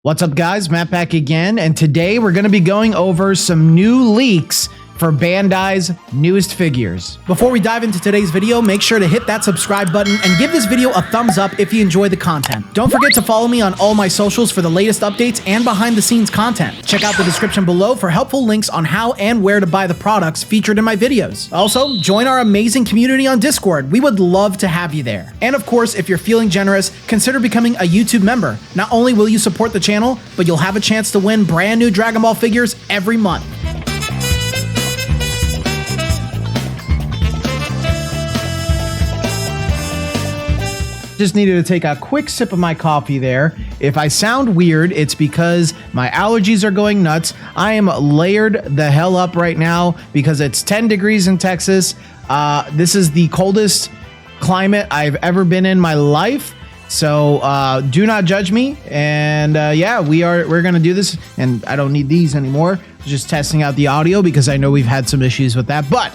What's up guys, Matt back again, and today we're going to be going over some new leaks for Bandai's newest figures. Before we dive into today's video, make sure to hit that subscribe button and give this video a thumbs up if you enjoy the content. Don't forget to follow me on all my socials for the latest updates and behind the scenes content. Check out the description below for helpful links on how and where to buy the products featured in my videos. Also, join our amazing community on Discord. We would love to have you there. And of course, if you're feeling generous, consider becoming a YouTube member. Not only will you support the channel, but you'll have a chance to win brand new Dragon Ball figures every month. Just needed to take a quick sip of my coffee there. If I sound weird, it's because my allergies are going nuts. I am layered the hell up right now because it's 10 degrees in Texas. This is the coldest climate I've ever been in my life. So do not judge me. And yeah, we're gonna do this. And I don't need these anymore. Just testing out the audio because I know we've had some issues with that. But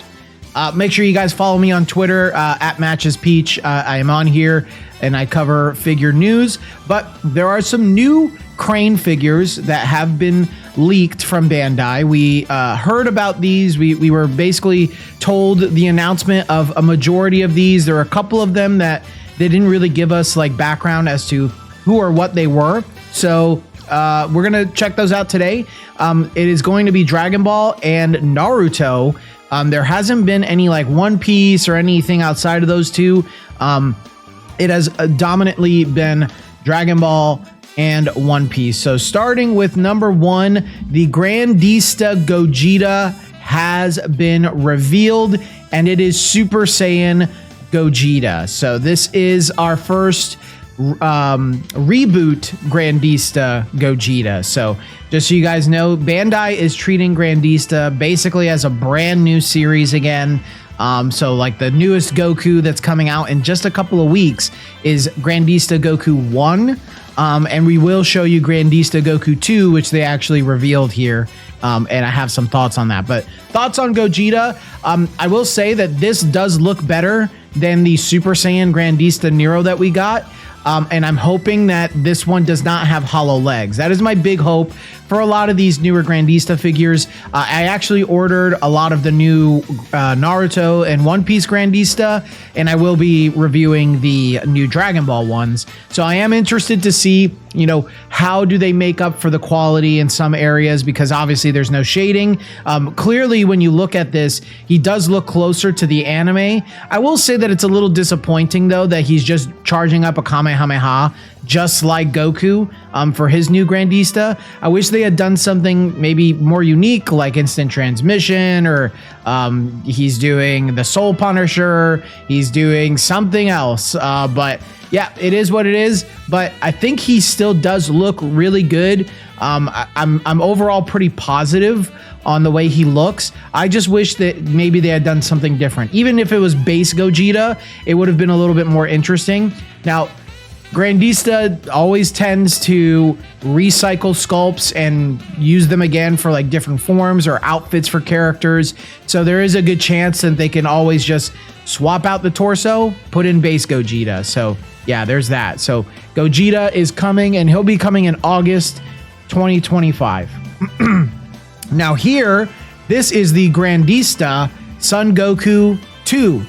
make sure you guys follow me on Twitter at MatchesPeach. I am on here and I cover figure news, but there are some new Crane figures that have been leaked from Bandai. We heard about these. We were basically told the announcement of a majority of these. There are a couple of them that they didn't really give us like background as to who or what they were. So we're gonna check those out today. It is going to be Dragon Ball and Naruto. There hasn't been any like One Piece or anything outside of those two. It has dominantly been Dragon Ball and One Piece. So starting with number one, the Grandista Gogeta has been revealed, and it is Super Saiyan Gogeta. So this is our first reboot Grandista Gogeta. So just so you guys know, Bandai is treating Grandista basically as a brand new series again. So like the newest Goku that's coming out in just a couple of weeks is Grandista Goku 1. And we will show you Grandista Goku 2, which they actually revealed here. And I have some thoughts on that. But thoughts on Gogeta, I will say that this does look better than the Super Saiyan Grandista Nero that we got. And I'm hoping that this one does not have hollow legs. That is my big hope for a lot of these newer Grandista figures. I actually ordered a lot of the new Naruto and One Piece Grandista, and I will be reviewing the new Dragon Ball ones. So I am interested to see, you know, how do they make up for the quality in some areas, because obviously there's no shading. Clearly, when you look at this, he does look closer to the anime. I will say that it's a little disappointing, though, that he's just charging up a Kamehameha, just like Goku for his new Grandista. I wish they had done something maybe more unique, like instant transmission, or he's doing the Soul Punisher, he's doing something else. But yeah, it is what it is. But I think he still does look really good. I'm overall pretty positive on the way he looks. I just wish that maybe they had done something different. Even if it was base Gogeta, it would have been a little bit more interesting. Now, Grandista always tends to recycle sculpts and use them again for like different forms or outfits for characters. So there is a good chance that they can always just swap out the torso, put in base Gogeta. So yeah, there's that. So Gogeta is coming, and he'll be coming in August 2025. Now here, this is the Grandista Son Goku 2.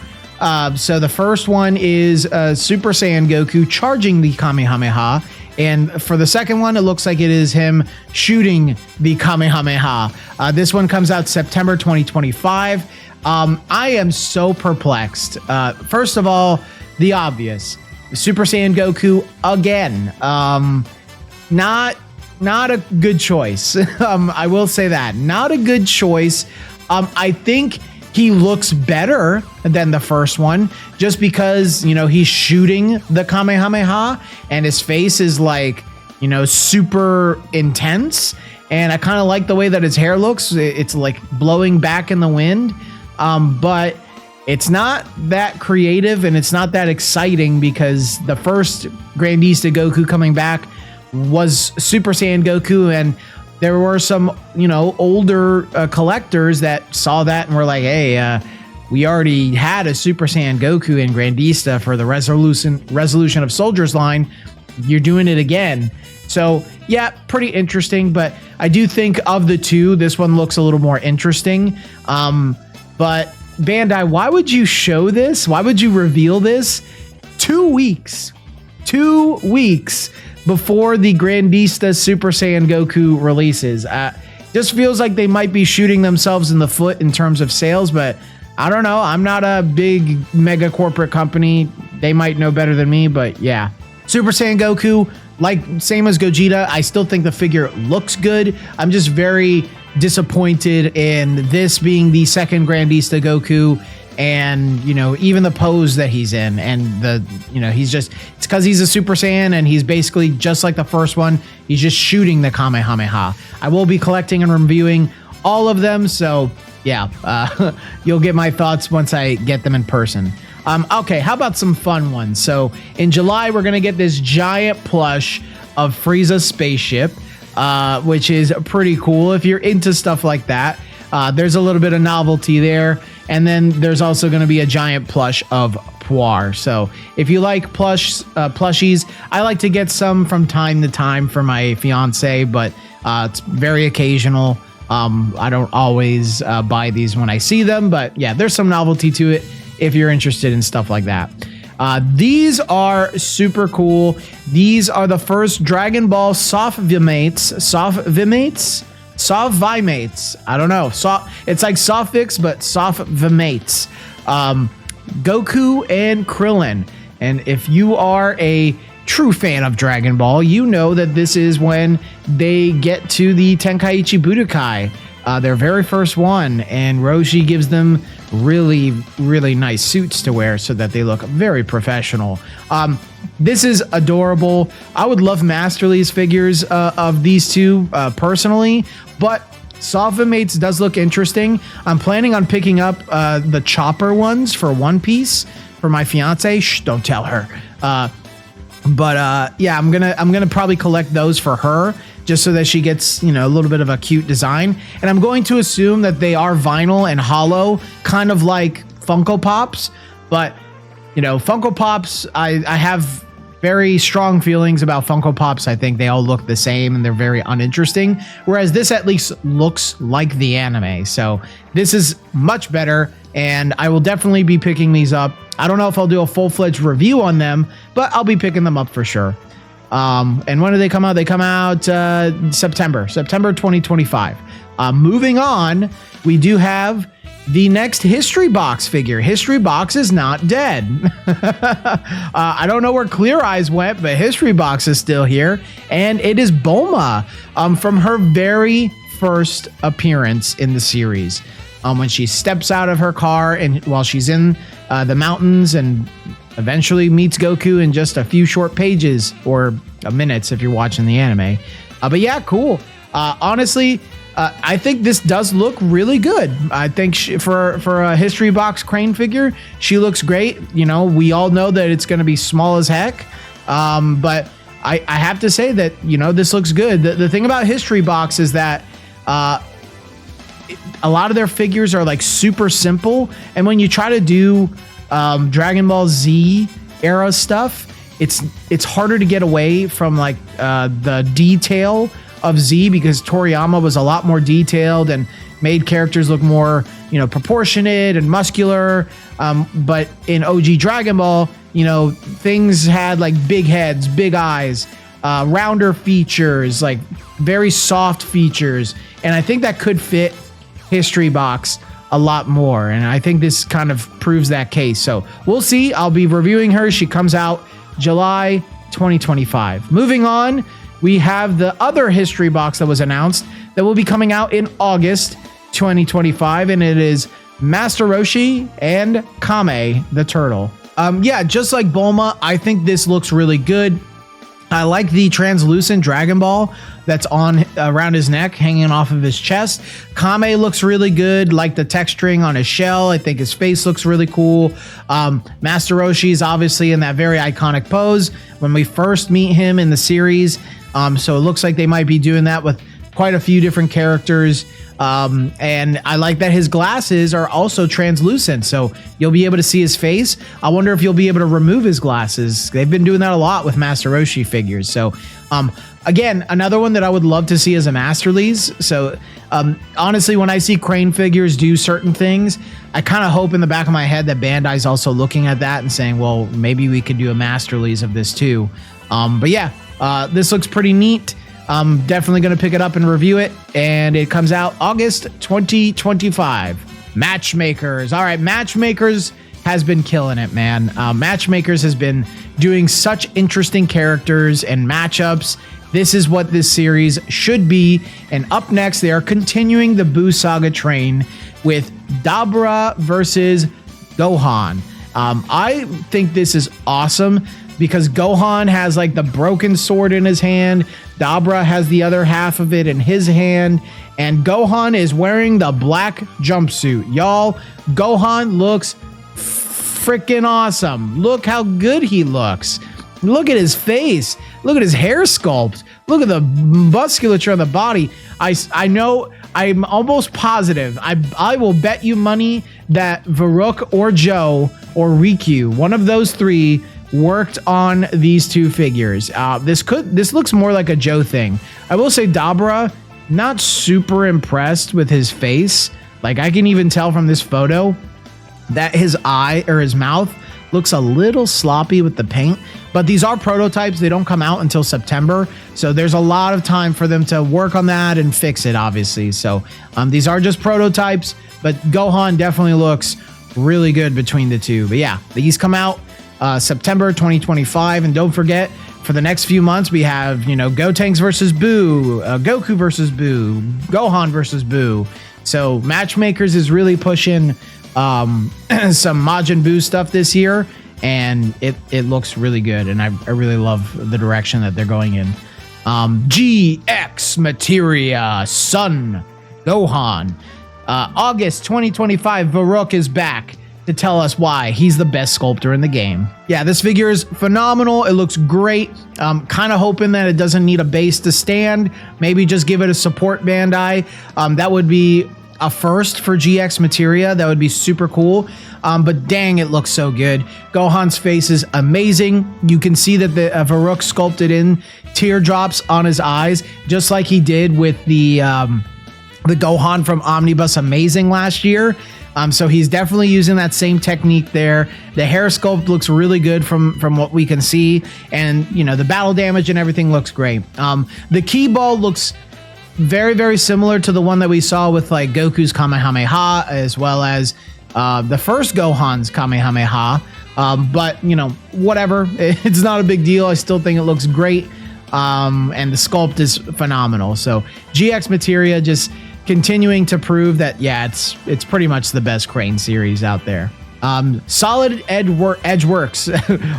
So the first one is Super Saiyan Goku charging the Kamehameha. And for the second one, it looks like it is him shooting the Kamehameha. This one comes out September 2025. I am so perplexed. First of all, the obvious. Super Saiyan Goku again. Not a good choice. I will say that. Not a good choice. I think he looks better than the first one just because, you know, he's shooting the Kamehameha and his face is like, you know, super intense. And I kind of like the way that his hair looks. It's like blowing back in the wind. But it's not that creative and it's not that exciting because the first Grandista Goku coming back was Super Saiyan Goku, and there were some, you know, older collectors that saw that and were like, hey, we already had a Super Saiyan Goku in Grandista for the Resolution of Soldiers line. you're doing it again. So yeah, pretty interesting, but I do think of the two, this one looks a little more interesting. But Bandai, why would you show this? Why would you reveal this 2 weeks before the Grandista Super Saiyan Goku releases? Just feels like they might be shooting themselves in the foot in terms of sales, but I don't know. I'm not a big mega corporate company. They might know better than me, but yeah. Super Saiyan Goku, like same as Gogeta, I still think the figure looks good. I'm just very disappointed in this being the second Grandista Goku, and even the pose that he's in, and it's because he's a Super Saiyan and he's basically just like the first one. He's just shooting the Kamehameha. I will be collecting and reviewing all of them, so yeah, you'll get my thoughts once I get them in person. Okay, how about some fun ones? So in July, we're going to get this giant plush of Frieza's spaceship, which is pretty cool if you're into stuff like that. There's a little bit of novelty there. And then there's also going to be a giant plush of Puar. So if you like plushies, I like to get some from time to time for my fiance, but it's very occasional. I don't always buy these when I see them, but yeah, there's some novelty to it if you're interested in stuff like that. These are super cool. These are the first Dragon Ball Sofvates. I don't know. It's like Sofix, but Sofvates. Goku and Krillin. And if you are a true fan of Dragon Ball, you know that this is when they get to the Tenkaichi Budokai, their very first one, and Roshi gives them really, really nice suits to wear so that they look very professional. This is adorable. I would love Masterly's figures of these two personally, but Sofvates does look interesting. I'm planning on picking up the Chopper ones for One Piece for my fiance. Shh, don't tell her. But yeah, I'm gonna probably collect those for her, just so that she gets, a little bit of a cute design. And I'm going to assume that they are vinyl and hollow, kind of like Funko Pops. But, Funko Pops, I have very strong feelings about Funko Pops. I think they all look the same and they're very uninteresting. Whereas this at least looks like the anime. So this is much better, and I will definitely be picking these up. I don't know if I'll do a full-fledged review on them, but I'll be picking them up for sure. And when do they come out? They come out September 2025. Moving on, we do have the next History Box figure. History Box is not dead. I don't know where Clear Eyes went, but History Box is still here. And it is Bulma from her very first appearance in the series. When she steps out of her car and while she's in the mountains and eventually meets Goku in just a few short pages or minutes if you're watching the anime. But yeah, cool. Honestly, I think this does look really good. I think for a History Box Crane figure, she looks great. We all know that it's going to be small as heck. But I have to say that, this looks good. The thing about History Box is that a lot of their figures are like super simple. And when you try to do Dragon Ball Z era stuff, it's harder to get away from like the detail of Z, because Toriyama was a lot more detailed and made characters look more, proportionate and muscular. But in OG Dragon Ball, things had like big heads, big eyes, rounder features, like very soft features. And I think that could fit History Box a lot more. And I think this kind of proves that case. So we'll see. I'll be reviewing her. She comes out July 2025. Moving on, we have the other History Box that was announced that will be coming out in August 2025, and it is Master Roshi and Kame the Turtle. Yeah, just like Bulma, I think this looks really good. I like the translucent Dragon Ball that's on around his neck, hanging off of his chest. Kame looks really good, like the texturing on his shell. I think his face looks really cool. Master Roshi is obviously in that very iconic pose when we first meet him in the series. So it looks like they might be doing that with quite a few different characters. And I like that his glasses are also translucent, so you'll be able to see his face. I wonder if you'll be able to remove his glasses. They've been doing that a lot with Master Roshi figures. So, again, another one that I would love to see as a Master Lees. So, honestly, when I see Crane figures do certain things, I kind of hope in the back of my head that Bandai's also looking at that and saying, well, maybe we could do a Master Lees of this too. But yeah, this looks pretty neat. I'm definitely going to pick it up and review it. And it comes out August 2025. Matchmakers. All right, Matchmakers has been killing it, man. Matchmakers has been doing such interesting characters and matchups. This is what this series should be. And up next, they are continuing the Buu Saga train with Dabra versus Gohan. I think this is awesome because Gohan has like the broken sword in his hand. Dabra has the other half of it in his hand. And Gohan is wearing the black jumpsuit. Y'all, Gohan looks freaking awesome. Look how good he looks. Look at his face. Look at his hair sculpt. Look at the musculature on the body. I know, I'm almost positive. I will bet you money that Varuk or Joe or Riku, one of those three, worked on these two figures. This looks more like a Joe thing. I will say Dabra, not super impressed with his face. Like I can even tell from this photo that his eye or his mouth looks a little sloppy with the paint, but these are prototypes. They don't come out until September. So there's a lot of time for them to work on that and fix it, obviously. So these are just prototypes, but Gohan definitely looks really good between the two. But yeah, these come out September 2025. And don't forget, for the next few months, we have, Gotenks versus Buu, Goku versus Buu, Gohan versus Buu. So Matchmakers is really pushing some Majin Buu stuff this year, and it looks really good, and I really love the direction that they're going in. GxMateria Son Gohan. August 2025, Varuk is back to tell us why he's the best sculptor in the game. Yeah, this figure is phenomenal. It looks great. Kind of hoping that it doesn't need a base to stand. Maybe just give it a support Bandai. That would be a first for GxMateria. That would be super cool. But dang, it looks so good. Gohan's face is amazing. You can see that the Varuk sculpted in teardrops on his eyes, just like he did with the Gohan from Omnibus Amazing last year. So he's definitely using that same technique there. The hair sculpt looks really good from what we can see. And, the battle damage and everything looks great. The key ball looks very, very similar to the one that we saw with like Goku's Kamehameha, as well as the first Gohan's Kamehameha. But, whatever. It's not a big deal. I still think it looks great. And the sculpt is phenomenal. So GxMateria just continuing to prove that, yeah, it's pretty much the best Crane series out there. Solid Edge Works,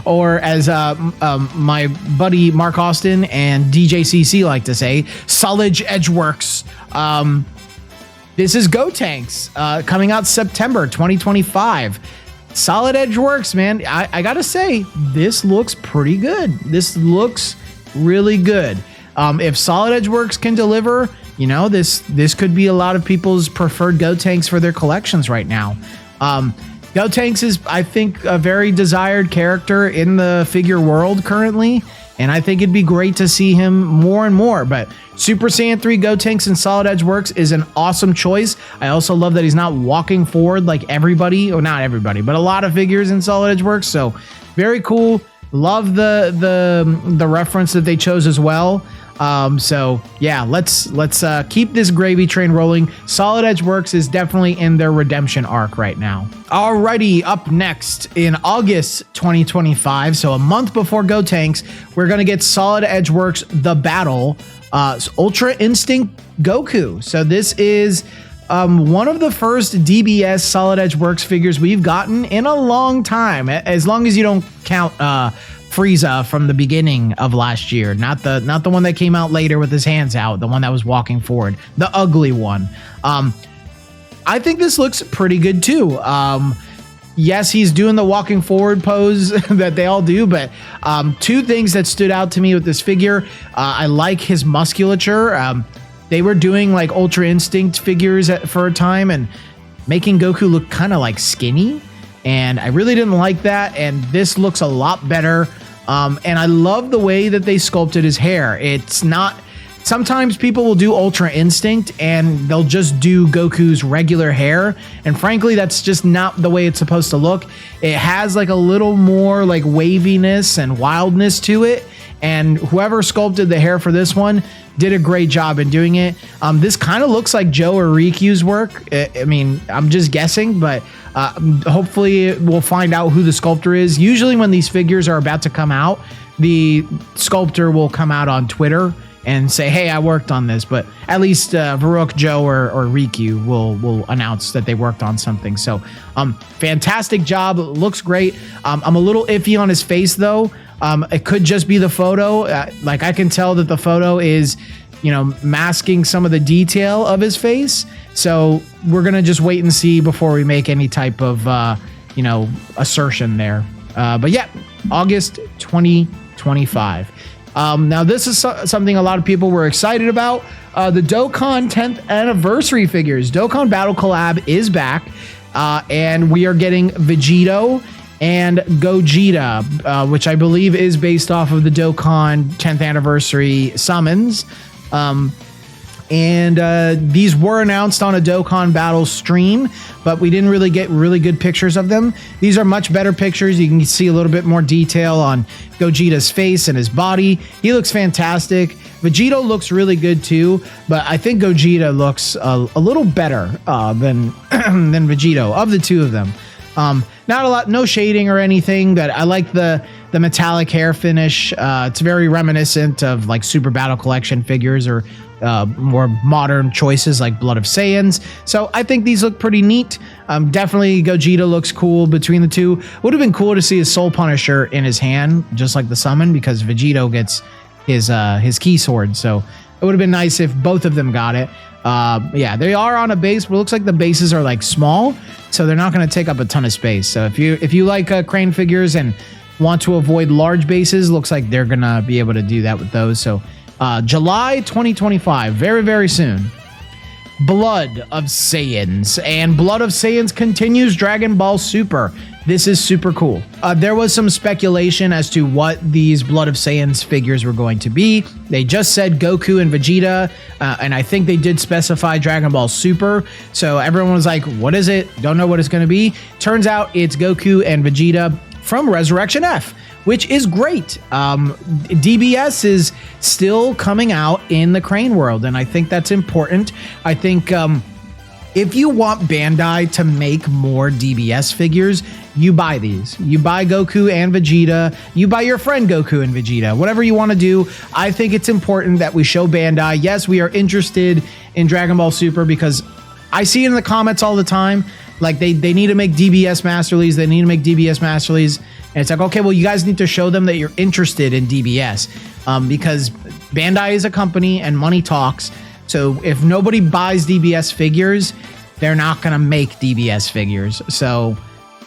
or as my buddy Mark Austin and DJCC like to say, Solid Edge Works. This is Gotenks, coming out September 2025. Solid Edge Works, man. I gotta say, this looks pretty good. This looks really good. If Solid Edge Works can deliver, this could be a lot of people's preferred Gotenks for their collections right now. Gotenks is, I think, a very desired character in the figure world currently, and I think it'd be great to see him more and more. But Super Saiyan 3 Gotenks and Solid Edge Works is an awesome choice. I also love that he's not walking forward like everybody, or not everybody, but a lot of figures in Solid Edge Works. So very cool. Love the reference that they chose as well. So yeah, let's keep this gravy train rolling. Solid Edge Works is definitely in their redemption arc right now. Alrighty, up next in August 2025, so a month before Gotenks, we're gonna get Solid Edge Works The Battle, Ultra Instinct Goku. So this is one of the first DBS Solid Edge Works figures we've gotten in a long time, as long as you don't count Frieza from the beginning of last year, not the one that came out later with his hands out, the one that was walking forward, the ugly one. I think this looks pretty good too. Yes, he's doing the walking forward pose that they all do, but two things that stood out to me with this figure. I like his musculature. they were doing like Ultra Instinct figures for a time and making Goku look kind of like skinny. And I really didn't like that. And this looks a lot better. And I love the way that they sculpted his hair. It's not, sometimes people will do Ultra Instinct and they'll just do Goku's regular hair. And frankly, that's just not the way it's supposed to look. It has like a little more like waviness and wildness to it. And whoever sculpted the hair for this one did a great job in doing it. This kind of looks like Joe or Riku's work. I mean, I'm just guessing, but hopefully we'll find out who the sculptor is. Usually when these figures are about to come out, the sculptor will come out on Twitter and say, hey, I worked on this. But at least Varuk, Joe, or Riku will announce that they worked on something. So fantastic job. Looks great. I'm a little iffy on his face, though. It could just be the photo. Like I can tell that the photo is, masking some of the detail of his face. So we're going to just wait and see before we make any type of, assertion there. But yeah, August 2025. Now this is something a lot of people were excited about. The Dokkan 10th anniversary figures. Dokkan Battle collab is back. And we are getting Vegito and Gogeta, which I believe is based off of the Dokkan 10th anniversary summons. These were announced on a Dokkan Battle stream, but we didn't really get really good pictures of them. These are much better pictures. You can see a little bit more detail on Gogeta's face and his body. He looks fantastic. Vegito looks really good too, but I think Gogeta looks a little better than Vegito of the two of them. Not a lot, no shading or anything, but I like the metallic hair finish. It's very reminiscent of like Super Battle Collection figures or more modern choices like Blood of Saiyans. So I think these look pretty neat. Definitely Gogeta looks cool between the two. Would have been cool to see his Soul Punisher in his hand, just like the summon, because Vegito gets his key sword. So it would have been nice if both of them got it. Yeah, they are on a base, but it looks like the bases are like small, so they're not going to take up a ton of space. So if you like Crane figures and want to avoid large bases, looks like they're going to be able to do that with those. So July 2025, very, very soon. Blood of Saiyans, and Blood of Saiyans continues Dragon Ball Super. This is super cool. There was some speculation as to what these Blood of Saiyans figures were going to be. They just said Goku and Vegeta, and I think they did specify Dragon Ball Super. So everyone was like, what is it? Don't know what it's going to be. Turns out it's Goku and Vegeta from Resurrection F, which is great. DBS is still coming out in the Crane world, and I think that's important. I think if you want Bandai to make more DBS figures, you buy these. You buy Goku and Vegeta. You buy your friend Goku and Vegeta. Whatever you want to do, I think it's important that we show Bandai, yes, we are interested in Dragon Ball Super, because I see it in the comments all the time. Like they need to make DBS Master Leagues. They need to make DBS Master Leagues. And it's like, okay, well, you guys need to show them that you're interested in DBS, because Bandai is a company and money talks. So if nobody buys DBS figures, they're not going to make DBS figures. So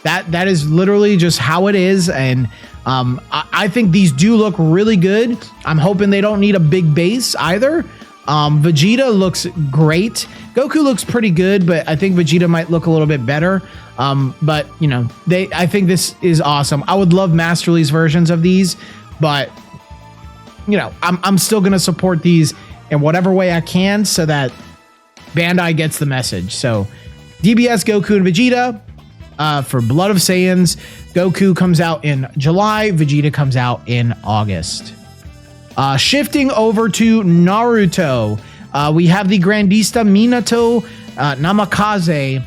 that is literally just how it is. And I think these do look really good. I'm hoping they don't need a big base either. Vegeta looks great. Goku looks pretty good, but I think Vegeta might look a little bit better. But I think this is awesome. I would love Master League versions of these, but I'm still gonna support these in whatever way I can so that Bandai gets the message. So DBS Goku and Vegeta for Blood of Saiyans. Goku comes out in July. Vegeta comes out in August. Shifting over to Naruto, we have the Grandista Minato Namikaze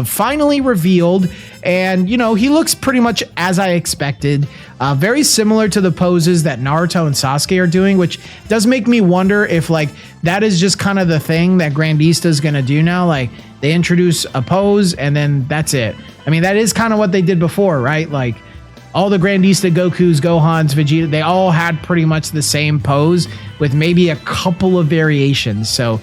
finally revealed, and he looks pretty much as I expected. Very similar to the poses that Naruto and Sasuke are doing, which does make me wonder if that is just kind of the thing that Grandista is going to do now. Like they introduce a pose and then that's it. I mean, that is kind of what they did before, right? Like all the Grandista Gokus, Gohans, Vegeta, they all had pretty much the same pose with maybe a couple of variations. So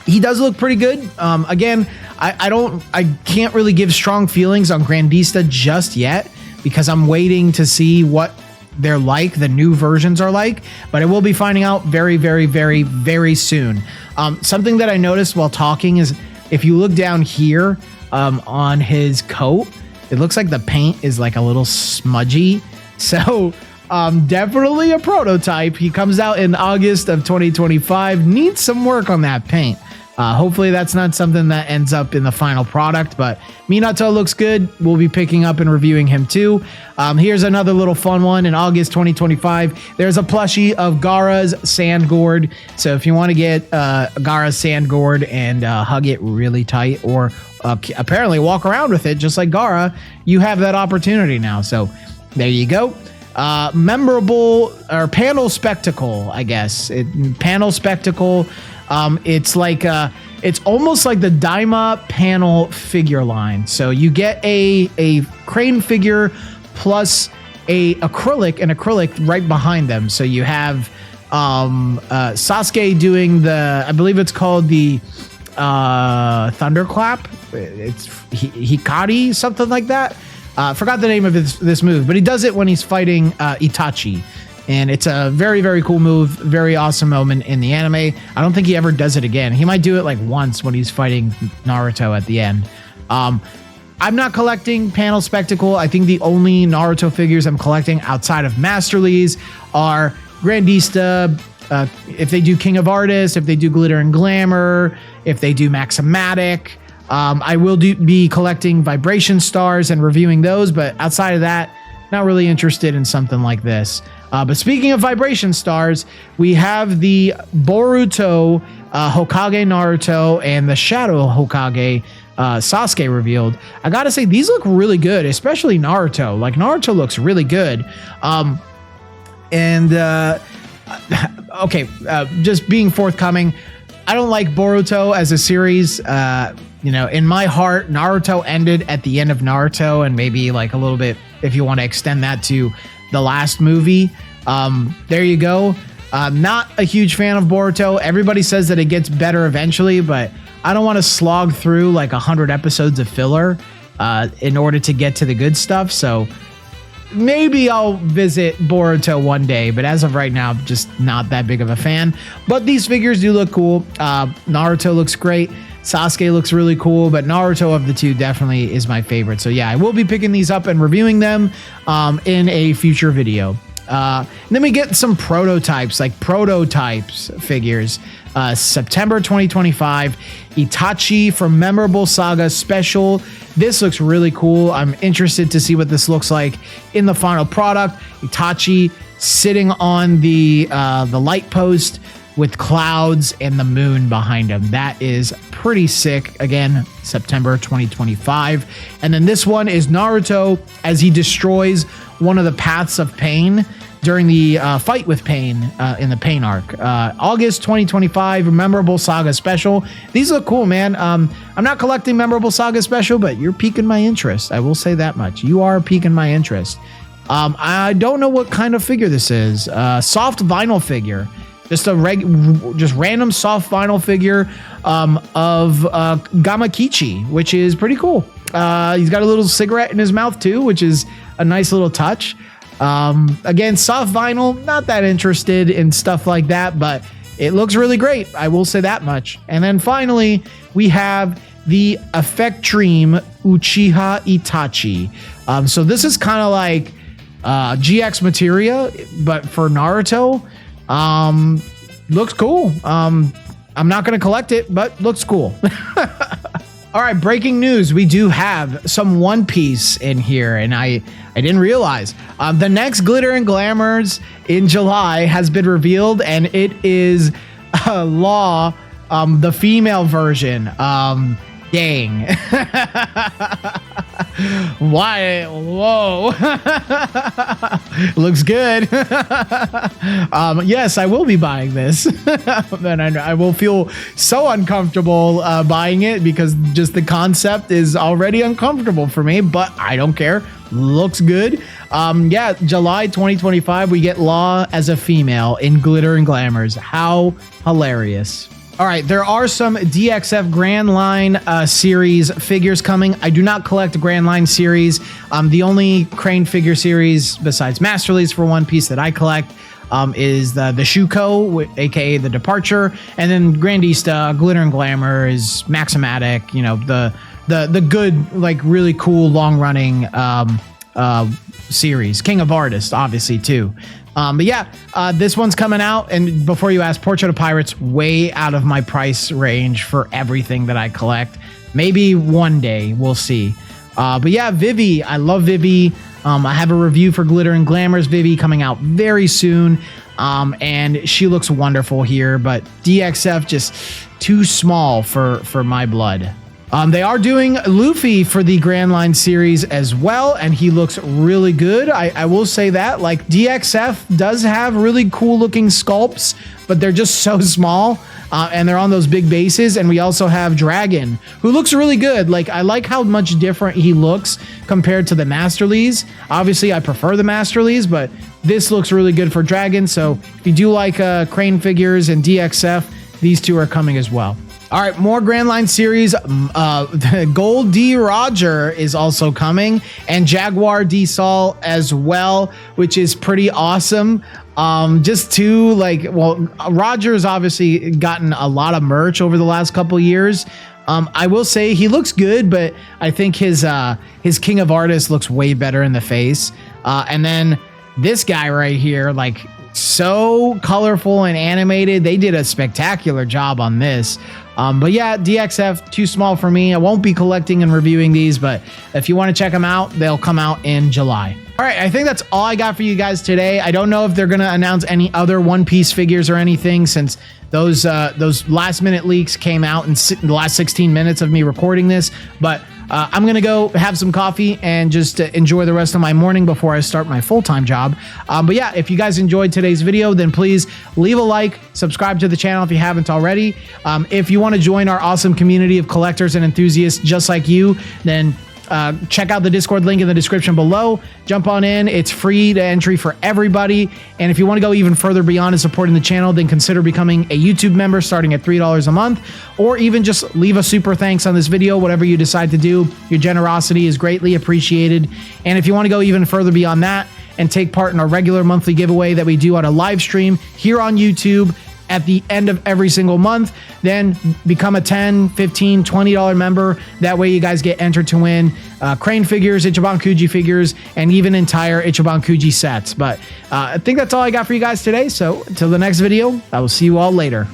he does look pretty good. Again, I can't really give strong feelings on Grandista just yet, because I'm waiting to see what they're like, the new versions are like, but I will be finding out very, very, very, very soon. Something that I noticed while talking is if you look down here on his coat, it looks like the paint is like a little smudgy. So definitely a prototype. He comes out in August of 2025. Needs some work on that paint. Hopefully that's not something that ends up in the final product, but Minato looks good. We'll be picking up and reviewing him too. Here's another little fun one. In August 2025, there's a plushie of Gaara's Sand Gourd. So if you want to get Gaara's Sand Gourd and hug it really tight, or apparently walk around with it just like Gaara, you have that opportunity now. So there you go. Memorable or panel spectacle, I guess. Panel spectacle. It's like it's almost like the Daima panel figure line. So you get a crane figure plus an acrylic right behind them. So you have Sasuke doing the, I believe it's called the thunderclap. It's Hikari, something like that. Forgot the name of this move, but he does it when he's fighting Itachi. And it's a very, very cool move. Very awesome moment in the anime. I don't think he ever does it again. He might do it like once when he's fighting Naruto at the end. I'm not collecting panel spectacle. I think the only Naruto figures I'm collecting outside of Masterlies are Grandista, if they do King of Artists, if they do Glitter and Glamour, if they do Maxamatic. I will be collecting Vibration Stars and reviewing those, but outside of that, not really interested in something like this. But speaking of Vibration Stars, we have the Boruto Hokage Naruto and the Shadow Hokage Sasuke revealed. I gotta say, these look really good, especially Naruto. Like, Naruto looks really good. Just being forthcoming, I don't like Boruto as a series. In my heart, Naruto ended at the end of Naruto, and maybe like a little bit, if you want to extend that to the last movie. There you go. Not a huge fan of Boruto. Everybody says that it gets better eventually, but I don't want to slog through like 100 episodes of filler in order to get to the good stuff. So maybe I'll visit Boruto one day, but as of right now, just not that big of a fan. But these figures do look cool. Naruto looks great. Sasuke looks really cool, but Naruto of the two definitely is my favorite. So yeah, I will be picking these up and reviewing them in a future video. Then we get some prototypes figures. September 2025, Itachi from Memorable Saga Special. This looks really cool. I'm interested to see what this looks like in the final product. Itachi sitting on the light post with clouds and the moon behind him. That is pretty sick. Again, September 2025. And then this one is Naruto as he destroys one of the paths of pain during the fight with Pain in the Pain arc. August 2025, Memorable Saga Special. These look cool, man. I'm not collecting Memorable Saga Special, but you're piquing my interest. I will say that much. You are piquing my interest. I don't know what kind of figure this is. Soft vinyl figure. Just random soft vinyl figure of Gamakichi, which is pretty cool. He's got a little cigarette in his mouth too, which is a nice little touch. Again, soft vinyl, not that interested in stuff like that, but it looks really great. I will say that much. And then finally, we have the Effect Dream Uchiha Itachi. So this is kind of like GxMateria, but for Naruto. Looks cool. I'm not going to collect it, but looks cool. All right, breaking news. We do have some One Piece in here, and I didn't realize. The next Glitter and Glamours in July has been revealed, and it is Law, the female version. Dang. Why? Whoa. Looks good. Yes, I will be buying this. And I will feel so uncomfortable buying it because just the concept is already uncomfortable for me, but I don't care. Looks good. Yeah, July 2025, we get Law as a female in Glitter and Glamours. How hilarious. All right, there are some DXF Grand Line series figures coming. I do not collect Grand Line series. The only Crane figure series besides Masterlies for One Piece that I collect is the Shuko, aka the Departure, and then Grandista, Glitter and Glamour is Maximatic. You know, the good, like really cool long running series. King of Artists, obviously too. But yeah, this one's coming out, and before you ask, Portrait of Pirates way out of my price range for everything that I collect. Maybe one day, we'll see. But yeah, Vivi, I love Vivi. I have a review for Glitter and Glamour's Vivi coming out very soon, and she looks wonderful here, but DXF just too small for my blood. They are doing Luffy for the Grand Line series as well, and he looks really good. I will say that. Like, DXF does have really cool looking sculpts, but they're just so small, and they're on those big bases. And we also have Dragon, who looks really good. Like, I like how much different he looks compared to the Masterlies. Obviously, I prefer the Masterlies, but this looks really good for Dragon. So if you do like Crane figures and DXF, these two are coming as well. All right, more Grand Line series. The Gold D. Roger is also coming, and Jaguar D. Sol as well, which is pretty awesome. Just two, like, well, Roger's obviously gotten a lot of merch over the last couple years. I will say he looks good, but I think his King of Artists looks way better in the face. And then this guy right here, like, so colorful and animated. They did a spectacular job on this. But yeah, DXF, too small for me. I won't be collecting and reviewing these, but if you want to check them out, they'll come out in July. All right, I think that's all I got for you guys today. I don't know if they're going to announce any other One Piece figures or anything, since those last minute leaks came out in the last 16 minutes of me recording this, but I'm going to go have some coffee and just enjoy the rest of my morning before I start my full-time job. But yeah, if you guys enjoyed today's video, then please leave a like, subscribe to the channel if you haven't already. If you want to join our awesome community of collectors and enthusiasts just like you, then check out the Discord link in the description below. Jump on in. It's free to entry for everybody. And if you want to go even further beyond and supporting the channel, then consider becoming a YouTube member starting at $3 a month, or even just leave a super thanks on this video, whatever you decide to do. Your generosity is greatly appreciated. And if you want to go even further beyond that and take part in our regular monthly giveaway that we do on a live stream here on YouTube at the end of every single month, then become a $10, $15, $20 member. That way you guys get entered to win Crane figures, Ichiban Kuji figures, and even entire Ichiban Kuji sets. But I think that's all I got for you guys today. So until the next video, I will see you all later.